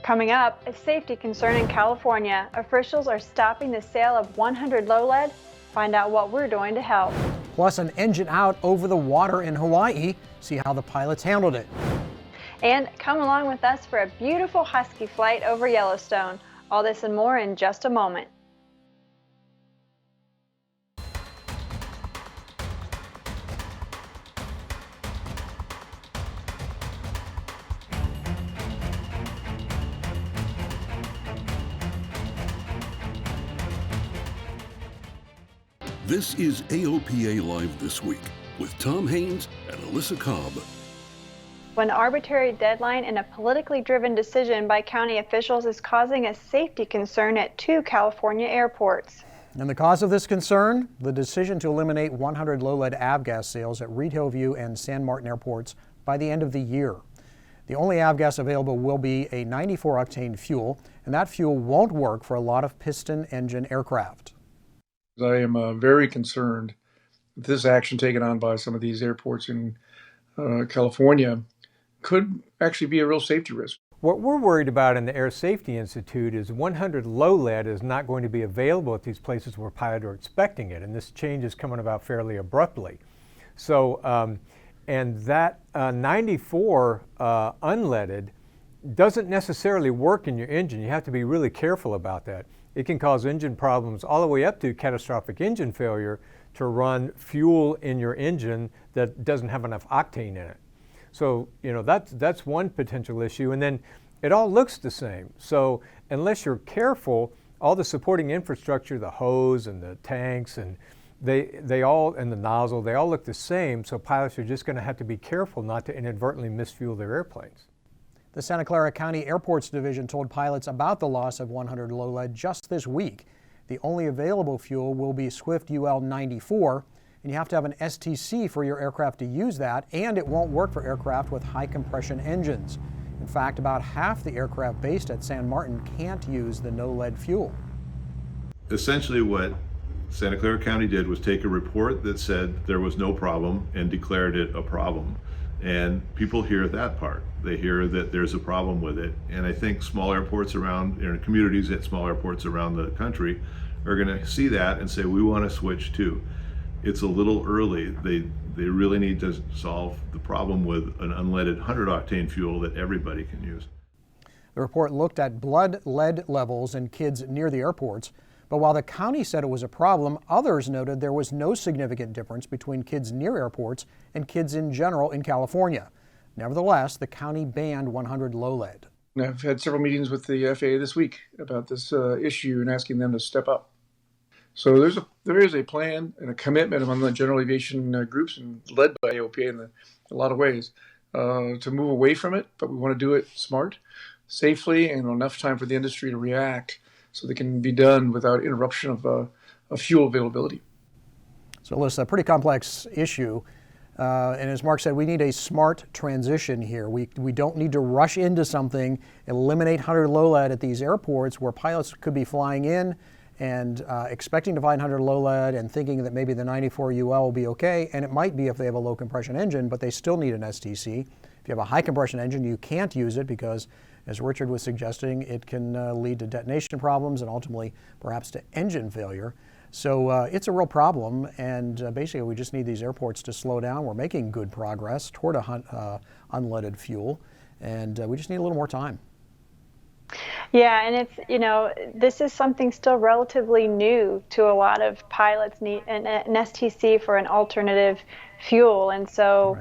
Coming up, a safety concern in California. Officials are stopping the sale of 100 low lead. Find out what we're doing to help. Plus, an engine out over the water in Hawaii. See how the pilots handled it. And come along with us for a beautiful husky flight over Yellowstone. All this and more in just a moment. This is AOPA Live This Week with Tom Haines and Alyssa Cobb. An arbitrary deadline and a politically driven decision by county officials is causing a safety concern at 2 California airports. And the cause of this concern? The decision to eliminate 100 low-lead avgas sales at Reed Hillview and San Martin airports by the end of the year. The only avgas available will be a 94-octane fuel, and that fuel won't work for a lot of piston engine aircraft. I am very concerned that this action taken on by some of these airports in California could actually be a real safety risk. What we're worried about in the Air Safety Institute is 100 low lead is not going to be available at these places where pilots are expecting it, and this change is coming about fairly abruptly. So, and that 94 unleaded doesn't necessarily work in your engine. You have to be really careful about that. It can cause engine problems all the way up to catastrophic engine failure to run fuel in your engine that doesn't have enough octane in it. So, you know, that's one potential issue. And then it all looks the same. So unless you're careful, all the supporting infrastructure, the hose and the tanks and they all, and the nozzle, they all look the same. So pilots are just going to have to be careful not to inadvertently misfuel their airplanes. The Santa Clara County Airports Division told pilots about the loss of 100 low lead just this week. The only available fuel will be Swift UL 94, and you have to have an STC for your aircraft to use that, and it won't work for aircraft with high compression engines. In fact, about half the aircraft based at San Martin can't use the no lead fuel. Essentially what Santa Clara County did was take a report that said there was no problem and declared it a problem. And people hear that part. They hear that there's a problem with it. And I think small airports around, communities at small airports around the country are gonna see that and say, we wanna switch too. It's a little early. They really need to solve the problem with an unleaded 100 octane fuel that everybody can use. The report looked at blood lead levels in kids near the airports, but while the county said it was a problem, others noted there was no significant difference between kids near airports and kids in general in California. Nevertheless, the county banned 100 low lead. I've had several meetings with the FAA this week about this issue and asking them to step up. So there is a plan and a commitment among the general aviation groups and led by AOPA in a lot of ways to move away from it, but we want to do it smart, safely, and enough time for the industry to react so they can be done without interruption of fuel availability. So it's a pretty complex issue. And as Mark said, we need a smart transition here. We don't need to rush into something, eliminate 100 low lead at these airports where pilots could be flying in and expecting to find 100 low lead and thinking that maybe the 94 UL will be okay. And it might be if they have a low compression engine, but they still need an STC. If you have a high compression engine, you can't use it because, as Richard was suggesting, it can lead to detonation problems and ultimately perhaps to engine failure. So it's a real problem, and basically we just need these airports to slow down. We're making good progress toward unleaded fuel, and we just need a little more time. Yeah, and it's, this is something still relatively new to a lot of pilots, need an STC for an alternative fuel, and so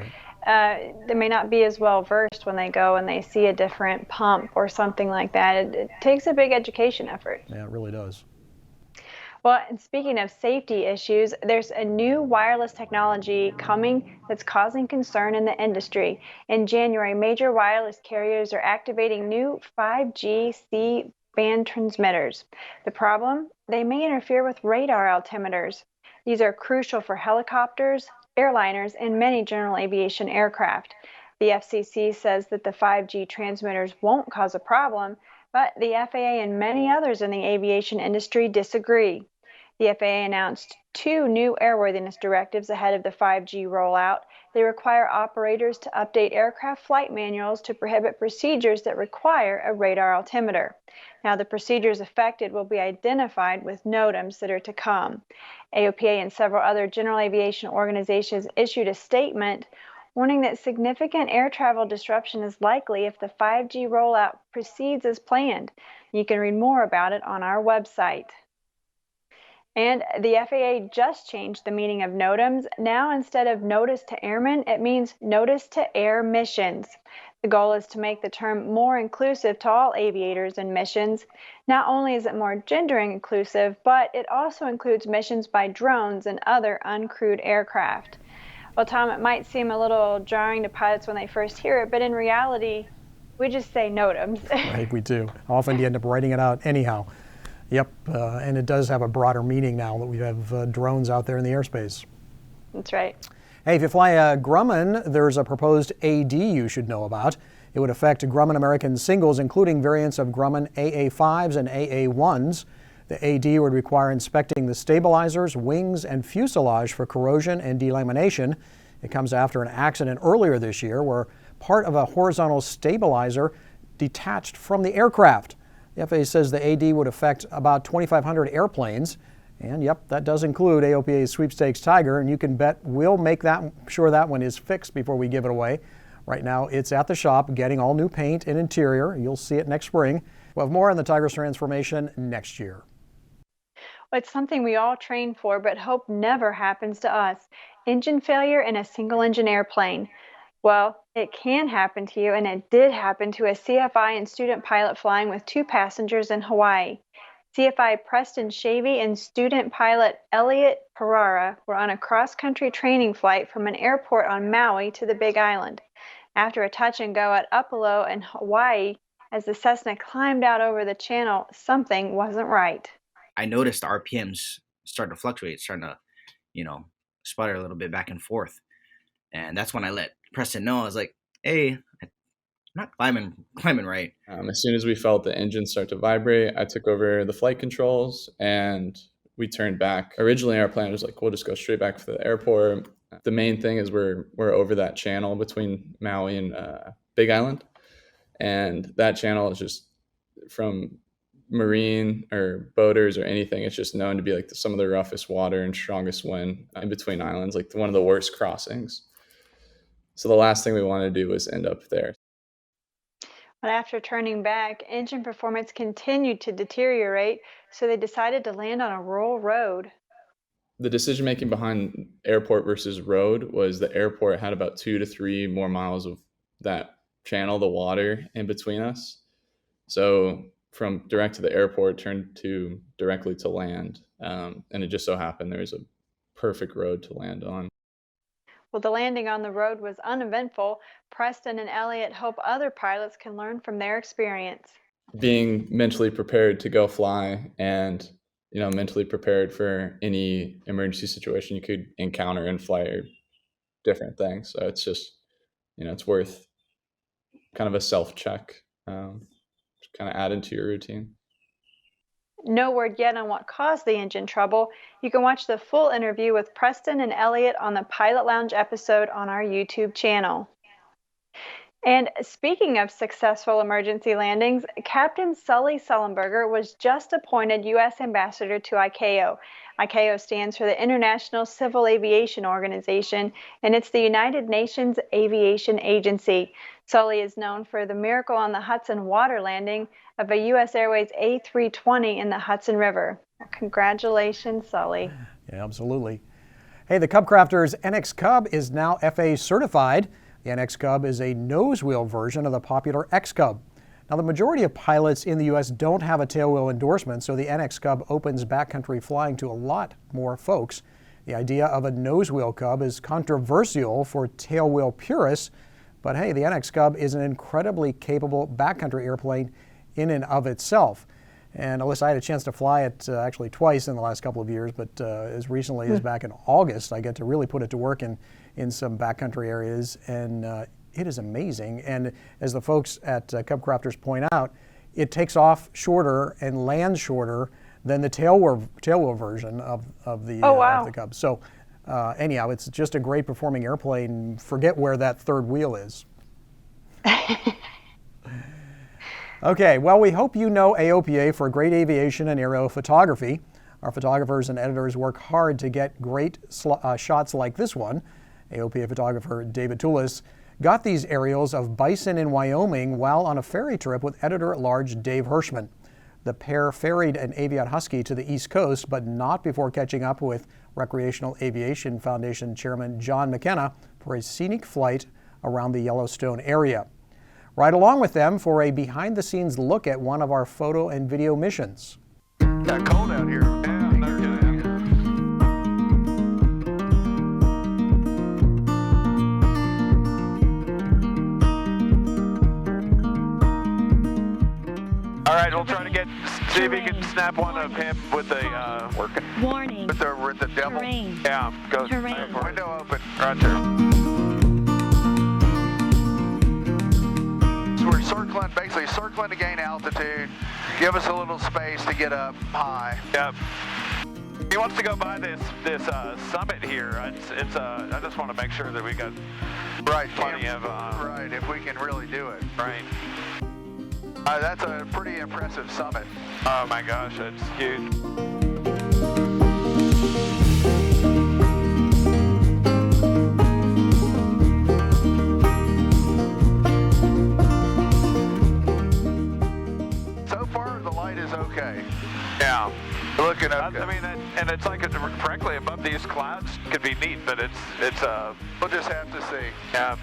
they may not be as well versed when they go and they see a different pump or something like that. It takes a big education effort. Yeah, it really does. Well, and speaking of safety issues, there's a new wireless technology coming that's causing concern in the industry. In January, major wireless carriers are activating new 5G C-band transmitters. The problem? They may interfere with radar altimeters. These are crucial for helicopters, airliners, and many general aviation aircraft. The FCC says that the 5G transmitters won't cause a problem, but the FAA and many others in the aviation industry disagree. The FAA announced 2 new airworthiness directives ahead of the 5G rollout. They require operators to update aircraft flight manuals to prohibit procedures that require a radar altimeter. Now, the procedures affected will be identified with NOTAMs that are to come. AOPA and several other general aviation organizations issued a statement warning that significant air travel disruption is likely if the 5G rollout proceeds as planned. You can read more about it on our website. And the FAA just changed the meaning of NOTAMs. Now, instead of notice to airmen, it means notice to air missions. The goal is to make the term more inclusive to all aviators and missions. Not only is it more gender inclusive, but it also includes missions by drones and other uncrewed aircraft. Well, Tom, it might seem a little jarring to pilots when they first hear it, but in reality, we just say NOTAMs. Right, we do. Often you end up writing it out anyhow. Yep, and it does have a broader meaning now that we have drones out there in the airspace. That's right. Hey, if you fly a Grumman, there's a proposed AD you should know about. It would affect Grumman American singles, including variants of Grumman AA5s and AA1s. The AD would require inspecting the stabilizers, wings, and fuselage for corrosion and delamination. It comes after an accident earlier this year where part of a horizontal stabilizer detached from the aircraft. The FAA says the AD would affect about 2,500 airplanes. And yep, that does include AOPA's Sweepstakes Tiger, and you can bet we'll make sure that one is fixed before we give it away. Right now, it's at the shop getting all new paint and interior. You'll see it next spring. We'll have more on the Tiger's transformation next year. Well, it's something we all train for, but hope never happens to us. Engine failure in a single-engine airplane. Well, it can happen to you, and it did happen to a CFI and student pilot flying with 2 passengers in Hawaii. CFI Preston Shavy and student pilot Elliot Perara were on a cross-country training flight from an airport on Maui to the Big Island. After a touch and go at Upalo in Hawaii, as the Cessna climbed out over the channel, something wasn't right. I noticed the RPMs starting to fluctuate, starting to, sputter a little bit back and forth. And that's when I let Preston know. I was like, hey, I'm not climbing right. As soon as we felt the engine start to vibrate, I took over the flight controls and we turned back. Originally, our plan was like, we'll just go straight back to the airport. The main thing is we're over that channel between Maui and Big Island. And that channel is just, from marine or boaters or anything, it's just known to be like some of the roughest water and strongest wind in between islands, like one of the worst crossings. So the last thing we wanted to do was end up there. But after turning back, engine performance continued to deteriorate, so they decided to land on a rural road. The decision making behind airport versus road was the airport had about 2 to 3 more miles of that channel, the water in between us. So from direct to the airport turned to directly to land. And it just so happened there was a perfect road to land on. Well, the landing on the road was uneventful. Preston and Elliot hope other pilots can learn from their experience. Being mentally prepared to go fly and, mentally prepared for any emergency situation you could encounter in flight or different things. So it's just, it's worth kind of a self-check, kind of add into your routine. No word yet on what caused the engine trouble. You can watch the full interview with Preston and Elliot on the Pilot Lounge episode on our YouTube channel. And speaking of successful emergency landings, Captain Sully Sullenberger was just appointed U.S. Ambassador to ICAO. ICAO stands for the International Civil Aviation Organization, and it's the United Nations Aviation Agency. Sully is known for the Miracle on the Hudson water landing of a U.S. Airways A320 in the Hudson River. Congratulations, Sully. Yeah, absolutely. Hey, the Cub Crafters NX Cub is now FAA certified. The NX Cub is a nose wheel version of the popular X Cub. Now, the majority of pilots in the U.S. don't have a tailwheel endorsement, so the NX Cub opens backcountry flying to a lot more folks. The idea of a nose wheel Cub is controversial for tailwheel purists, but hey, the NX Cub is an incredibly capable backcountry airplane in and of itself. And Alyssa, I had a chance to fly it actually twice in the last couple of years, but as recently as back in August, I get to really put it to work in some backcountry areas, and it is amazing. And as the folks at Cub Crafters point out, it takes off shorter and lands shorter than the tailwheel version of the Oh, wow. of the Cub. So anyhow, it's just a great performing airplane. Forget where that third wheel is. Okay, well, we hope you know AOPA for great aviation and aerial photography. Our photographers and editors work hard to get great shots like this one. AOPA photographer David Toulis got these aerials of bison in Wyoming while on a ferry trip with editor-at-large Dave Hirschman. The pair ferried an Aviat Husky to the East Coast, but not before catching up with Recreational Aviation Foundation Chairman John McKenna for a scenic flight around the Yellowstone area. Ride along with them for a behind-the-scenes look at one of our photo and video missions. Got cold out here. Yeah, no kidding. All right, we'll try to see if we can snap one of him with the working. Warning. With the devil. Terrain. Yeah, go. Terrain. Window open. Roger. So we're basically circling to gain altitude. Give us a little space to get up high. Yep. He wants to go by this summit here. I just want to make sure that we got plenty of right. If we can really do it. Right. That's a pretty impressive summit. Oh my gosh, it's huge. So far, the light is okay. Yeah, looking okay. I mean, and it's like frankly above these clouds could be neat, but it's we'll just have to see. Yeah.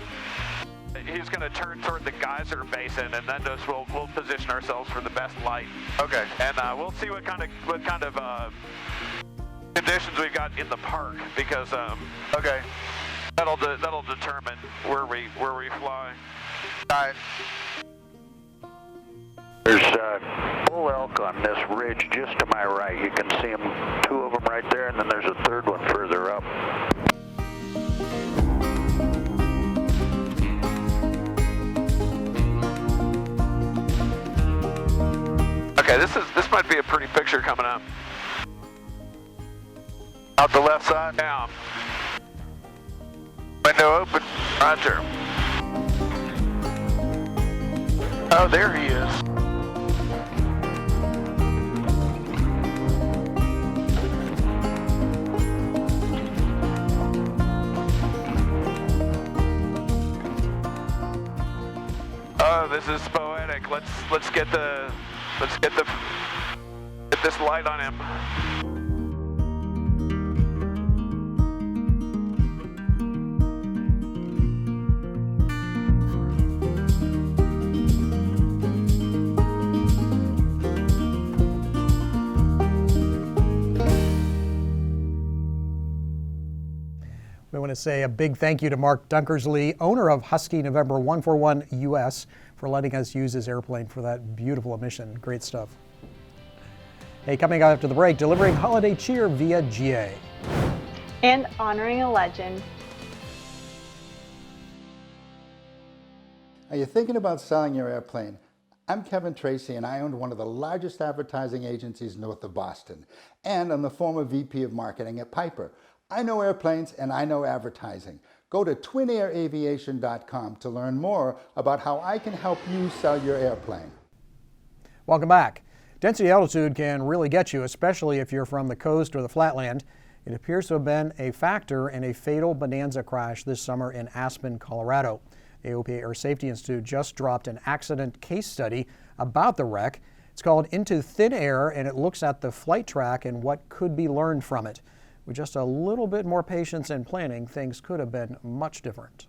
He's going to turn toward the geyser basin, and then we'll position ourselves for the best light. Okay. And we'll see what kind of conditions we've got in the park, because okay, that'll determine where we fly. All right. There's bull elk on this ridge just to my right. You can see them, two of them right there, and then there's a third one further up. Okay, this might be a pretty picture coming up. Out the left side? Yeah. Window open. Roger. Oh, there he is. Oh, this is poetic. Let's get this light on him. We want to say a big thank you to Mark Dunkersley, owner of Husky November 141 US, for letting us use his airplane for that beautiful mission. Great stuff. Hey, coming up after the break, delivering holiday cheer via GA. And honoring a legend. Are you thinking about selling your airplane? I'm Kevin Tracy, and I own one of the largest advertising agencies north of Boston. And I'm the former VP of Marketing at Piper. I know airplanes and I know advertising. Go to twinairaviation.com to learn more about how I can help you sell your airplane. Welcome back. Density altitude can really get you, especially if you're from the coast or the flatland. It appears to have been a factor in a fatal Bonanza crash this summer in Aspen, Colorado. AOPA Air Safety Institute just dropped an accident case study about the wreck. It's called Into Thin Air, and it looks at the flight track and what could be learned from it. With just a little bit more patience and planning, things could have been much different.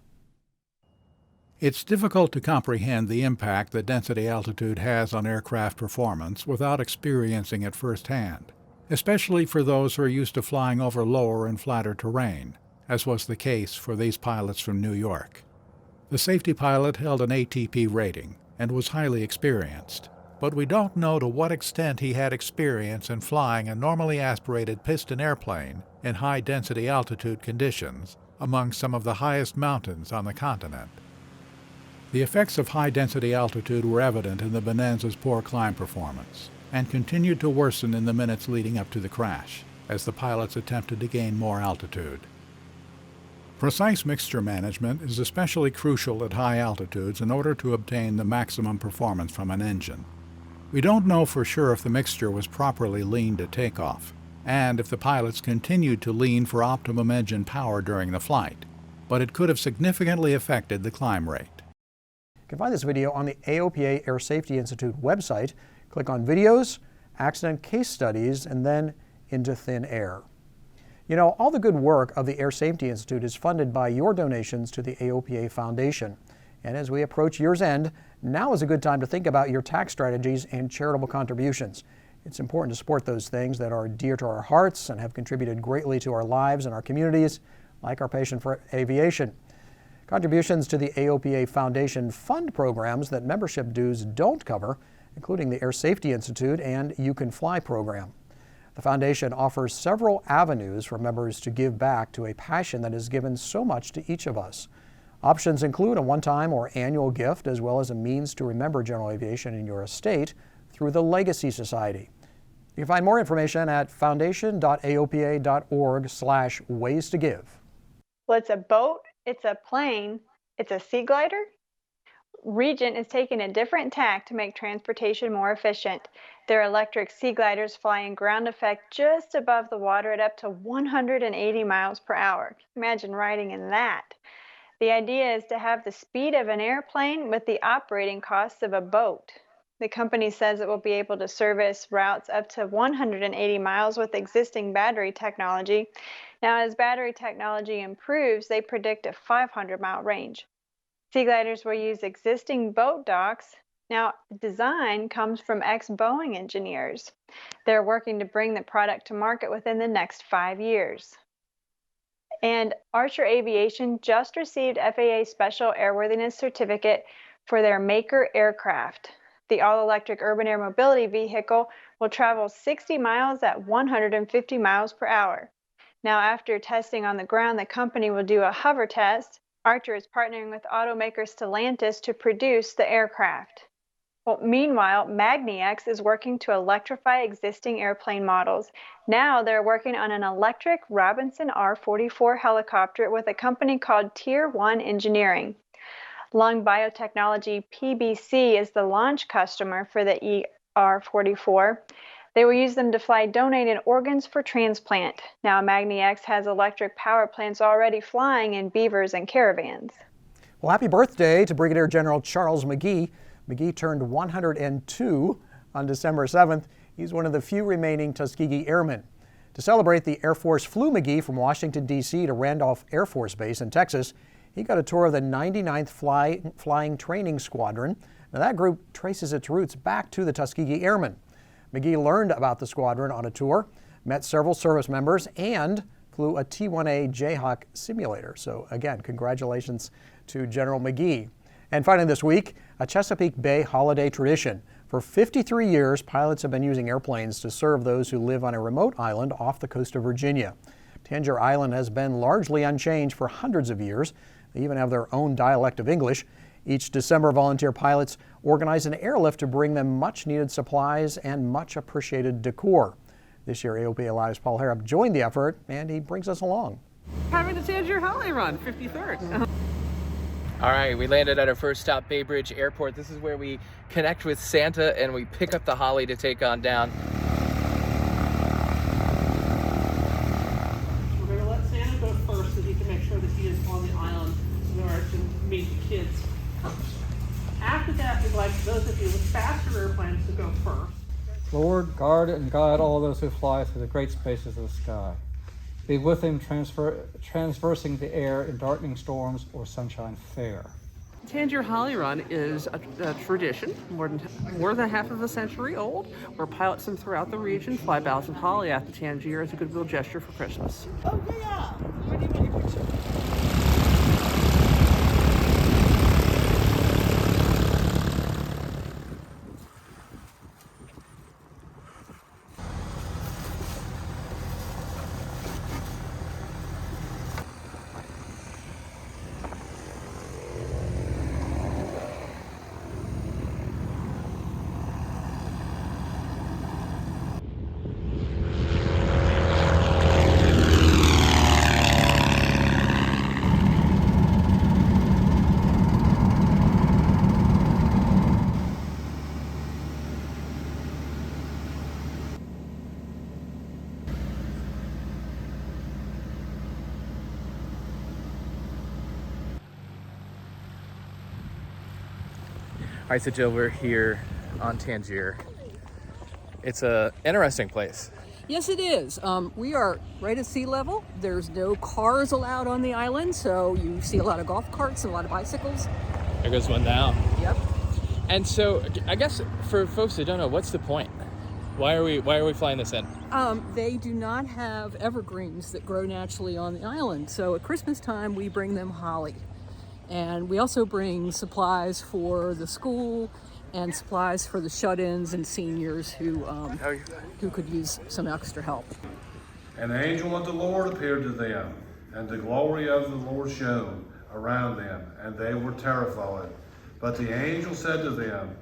It's difficult to comprehend the impact that density altitude has on aircraft performance without experiencing it firsthand, especially for those who are used to flying over lower and flatter terrain, as was the case for these pilots from New York. The safety pilot held an ATP rating and was highly experienced, but we don't know to what extent he had experience in flying a normally aspirated piston airplane in high-density altitude conditions among some of the highest mountains on the continent. The effects of high-density altitude were evident in the Bonanza's poor climb performance. and continued to worsen in the minutes leading up to the crash as the pilots attempted to gain more altitude. Precise mixture management is especially crucial at high altitudes in order to obtain the maximum performance from an engine. We don't know for sure if the mixture was properly leaned at takeoff, and if the pilots continued to lean for optimum engine power during the flight, but it could have significantly affected the climb rate. You can find this video on the AOPA Air Safety Institute website. Click on Videos, Accident Case Studies, and then into Thin Air. You know, all the good work of the Air Safety Institute is funded by your donations to the AOPA Foundation. And as we approach year's end, now is a good time to think about your tax strategies and charitable contributions. It's important to support those things that are dear to our hearts and have contributed greatly to our lives and our communities, like our passion for aviation. Contributions to the AOPA Foundation fund programs that membership dues don't cover, including the Air Safety Institute and You Can Fly program. The foundation offers several avenues for members to give back to a passion that has given so much to each of us. Options include a one-time or annual gift, as well as a means to remember general aviation in your estate through the Legacy Society. You can find more information at foundation.aopa.org/ways to give. Well, it's a boat, it's a plane, it's a sea glider. Regent is taking a different tack to make transportation more efficient. Their electric sea gliders fly in ground effect just above the water at up to 180 miles per hour. Imagine riding in that. The idea is to have the speed of an airplane with the operating costs of a boat. The company says it will be able to service routes up to 180 miles with existing battery technology. Now, as battery technology improves, they predict a 500-mile range. Sea gliders will use existing boat docks. Now, design comes from ex-Boeing engineers. They're working to bring the product to market within the next 5 years. And Archer Aviation just received FAA Special Airworthiness Certificate for their Maker aircraft. The all-electric urban air mobility vehicle will travel 60 miles at 150 miles per hour. Now, after testing on the ground, the company will do a hover test. Archer is partnering with automaker Stellantis to produce the aircraft. Well, meanwhile, magniX is working to electrify existing airplane models. Now they're working on an electric Robinson R-44 helicopter with a company called Tier 1 Engineering. Lung Biotechnology PBC is the launch customer for the ER-44. They will use them to fly donated organs for transplant. Now, magniX has electric power plants already flying in Beavers and Caravans. Well, happy birthday to Brigadier General Charles McGee. McGee turned 102 on December 7th. He's one of the few remaining Tuskegee Airmen. To celebrate, the Air Force flew McGee from Washington, D.C. to Randolph Air Force Base in Texas. He got a tour of the 99th Flying Training Squadron. Now, that group traces its roots back to the Tuskegee Airmen. McGee learned about the squadron on a tour, met several service members, and flew a T-1A Jayhawk simulator. So again, congratulations to General McGee. And finally this week, a Chesapeake Bay holiday tradition. For 53 years, pilots have been using airplanes to serve those who live on a remote island off the coast of Virginia. Tangier Island has been largely unchanged for hundreds of years. They even have their own dialect of English. Each December, volunteer pilots organize an airlift to bring them much-needed supplies and much-appreciated decor. This year, AOPA Live's Paul Harrop joined the effort, and he brings us along. Having a Tangier Holiday Run, 53rd. All right, we landed at our first stop, Bay Bridge Airport. This is where we connect with Santa and we pick up the holly to take on down. We're going to let Santa go first so he can make sure that he is on the island in order to meet the kids. After that, we'd like those of you with faster airplanes to go first. Lord, guard and guide all those who fly through the great spaces of the sky. Be with him transversing the air in darkening storms or sunshine fair. Tangier Holiday Run is a tradition more than half of a century old, where pilots from throughout the region fly boughs of holly at the Tangier as a goodwill gesture for Christmas. Oh yeah! Hi, so Jill, we're here on Tangier. It's a interesting place. Yes, it is. We are right at sea level. There's no cars allowed on the island, so you see a lot of golf carts and a lot of bicycles. There goes one down. Yep. And so, I guess for folks that don't know, what's the point? Why are we flying this in? They do not have evergreens that grow naturally on the island, so at Christmas time we bring them holly. And we also bring supplies for the school and supplies for the shut-ins and seniors who could use some extra help. And the angel of the Lord appeared to them, and the glory of the Lord shone around them, and they were terrified. But the angel said to them,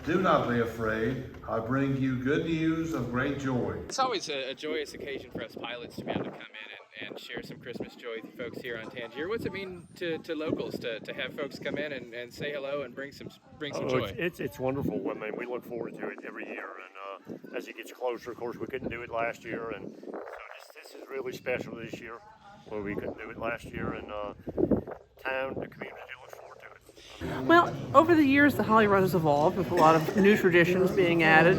"Do not be afraid. I bring you good news of great joy." It's always a joyous occasion for us pilots to be able to come in and share some Christmas joy with folks here on Tangier. What's it mean to locals to have folks come in and say hello and bring some joy? It's wonderful. I mean, we look forward to it every year, and as it gets closer, of course, we couldn't do it last year, and so this is really special this year, where we couldn't do it last year, and the community looks forward to it. Well, over the years, the Holly Run has evolved with a lot of new traditions being added,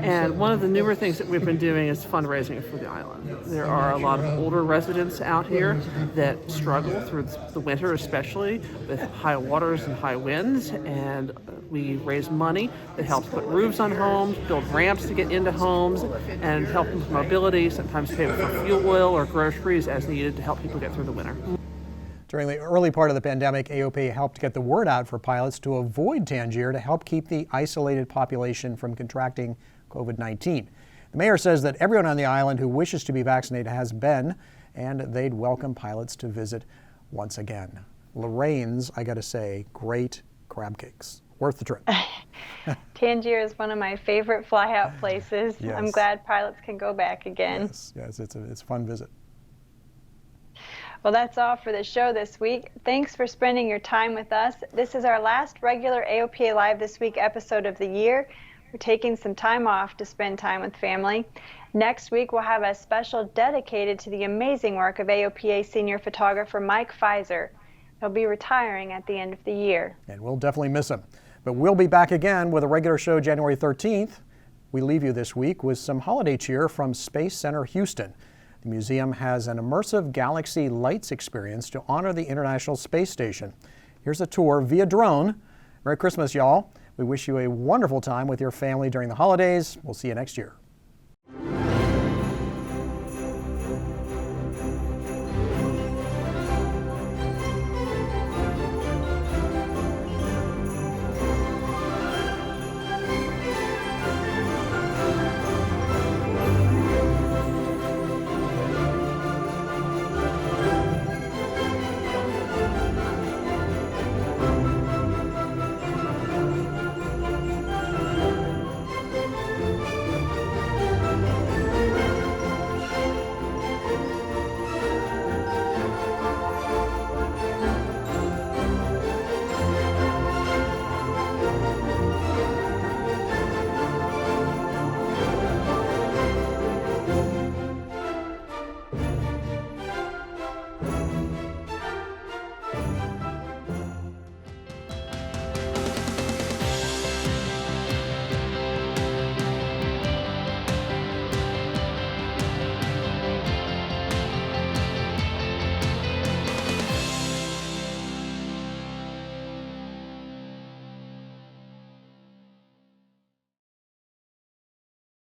and one of the newer things that we've been doing is fundraising for the island. There are a lot of older residents out here that struggle through the winter, especially with high waters and high winds, and we raise money that helps put roofs on homes, build ramps to get into homes, and help with mobility, sometimes pay for fuel oil or groceries as needed to help people get through the winter. During the early part of the pandemic, AOPA helped get the word out for pilots to avoid Tangier to help keep the isolated population from contracting COVID-19. The mayor says that everyone on the island who wishes to be vaccinated has been, and they'd welcome pilots to visit once again. Lorraine's, I gotta say, great crab cakes. Worth the trip. Tangier is one of my favorite fly-out places. Yes. I'm glad pilots can go back again. Yes, it's a fun visit. Well, that's all for the show this week. Thanks for spending your time with us. This is our last regular AOPA Live This Week episode of the year. We're taking some time off to spend time with family. Next week, we'll have a special dedicated to the amazing work of AOPA senior photographer Mike Pfizer. He'll be retiring at the end of the year. And we'll definitely miss him. But we'll be back again with a regular show January 13th. We leave you this week with some holiday cheer from Space Center Houston. The museum has an immersive Galaxy Lights experience to honor the International Space Station. Here's a tour via drone. Merry Christmas, y'all. We wish you a wonderful time with your family during the holidays. We'll see you next year.